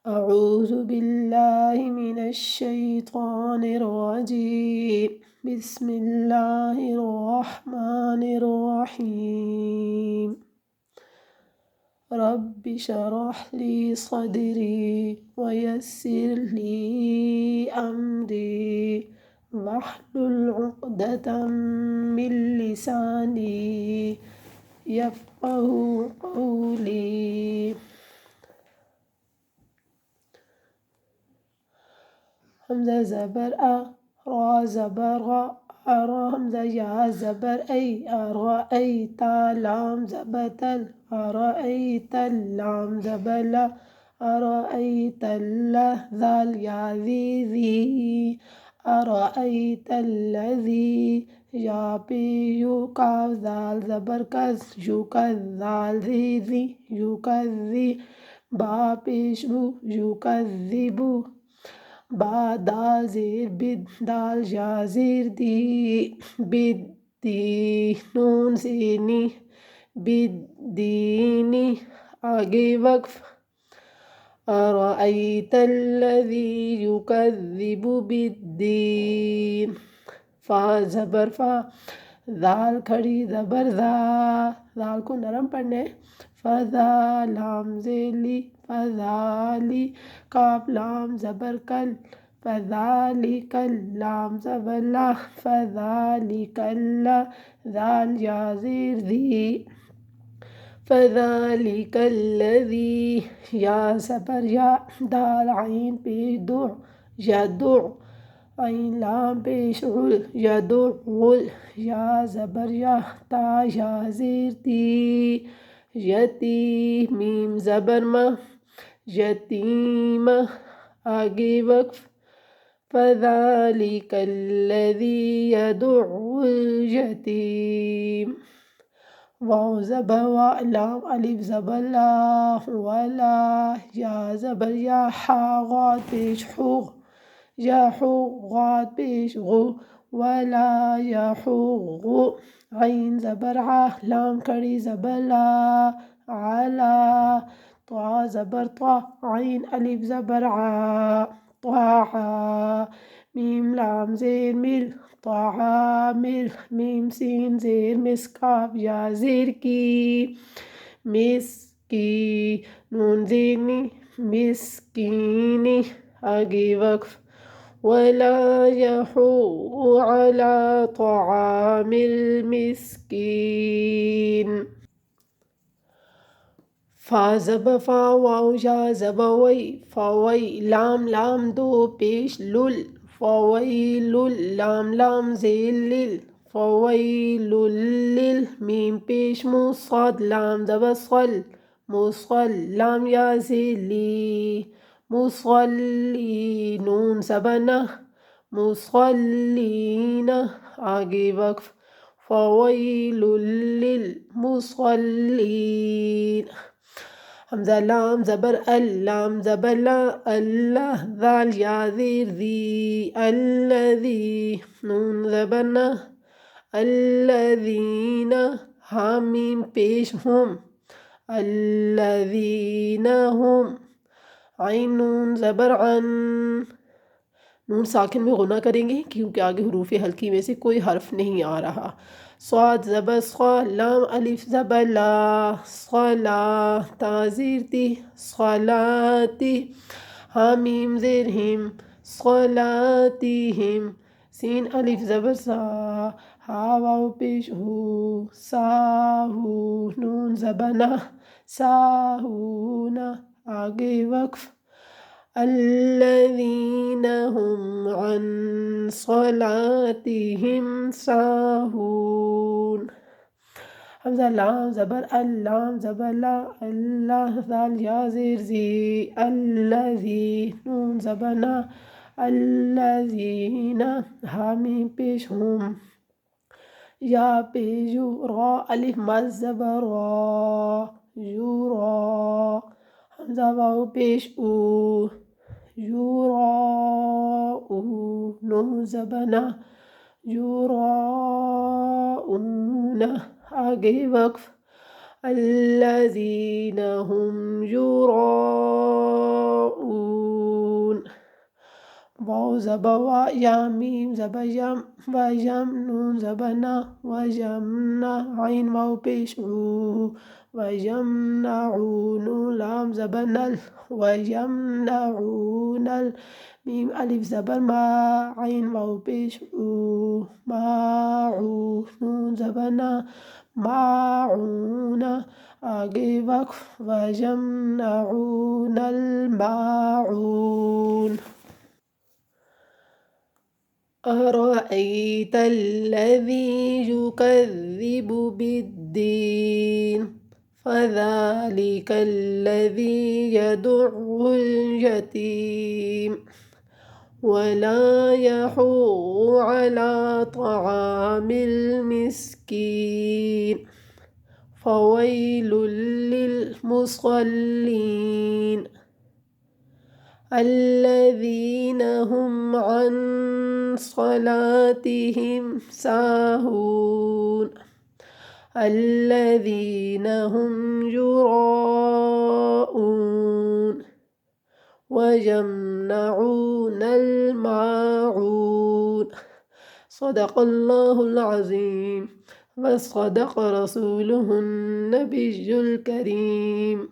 أعوذ بالله من الشيطان الرجيم. بسم الله الرحمن الرحيم. رب اشرح لي صدري ويسر لي أمري واحلل عقدة من لساني يفقه قولي. حمزة زبر را زبر غا را حمزة يا زبر أرأيت لام زبتل أرأيت اللام زبلا أرأيت ذال يا ذي أرأيت الذي يا بيو كاف ذال زبر كز يكذال ذي يكذي بابيش بو يكذب با دال زیر بد دال جا زیر دی بدی نون زینی بدینی آگے وقف. أرأيت الذي يكذب بالدين. فا زبر فا ذال کھڑی زبر ذا ذال کو نرم پڑھنے فذا لام زیلی فذالی کاف لام زبر کل فذالک اللام زبر لا فذالک اللہ ذال یا زیر ذی فذلك الذي يا زبر يا دال عين پیش دع يدع عين لام پیش عل يدع يا زبر يا تا يا زیر تی یتی میم زبر ما یتیم آگے وقف. فذلك الذي يدع اليتيم. واو زبر وا لام الف زبر لا ولا یا زبر یا حا غاد پیش حو یا حو غاد پیش غو ولا یا حو غو عین زبر ع لام کڑی زبر لا علا طا زبر طا عین الف زبر ع طاعا میم لام زیر مل طعامل میم سین زیر مسکاف یا زیر کی مسکی نون زینی مسکینی آگے وقف. ولا يحض على طعام المسكين. فا زب فا واو یا زب وی فوی لام لام دو پیش لل فویل لام لام زیل لل فویل لل میم پیش مو صاد لام زب صل مصل لام یا زیلی مصلی نون زبنہ مصلین آگے وقف. فویل للمصلین. حمزة لام زبر اللام زبر لا الله ذال يا ذير ذي الذي نون زبرنا الذين حاميم پیش هم الذين هم عین نون زبر عن نون ساکن میں غنہ کریں گے کیونکہ آگے حروف حلقی میں سے کوئی حرف نہیں آ رہا. صاد زبر صا لام الف زبر لا صلا تا زیر تی صلاتی حامیم زیر ہم صلاتہم سین الف زبر سا ہا واو پیش ہو ساہو نون زبنہ ساہونا آگے وقف. الذين هم عن صلاتهم ساهون. حمزة لام زبر اللام زبر لا الله ذال يا زير زي الذي نون زبنا الذين حاميم پیش هم یا پیجو را الف مد زبر را یورا حمزة واو پیش او يراء نون زبنا يراءون آگے وقف. الذين هم يراءون واو زبر وا یا میم زبر یم و یم نون زبر نا و یمنا عین واو پیش عو و یمنعو نون لام زبر نل و یمنعونل میم الف زبر ما عین واو پیش عو معو نون زبر نا معونا آگے وقف و یمنعون الماعون. أرأيت الذي يكذب بالدين فذلك الذي يدع اليتيم ولا يحض على طعام المسكين فويل للمصلين الذين هم عن صلاتهم ساهون الذين هم يراءون ويمنعون الماعون. صدق الله العظيم وصدق رسوله النبي الكريم.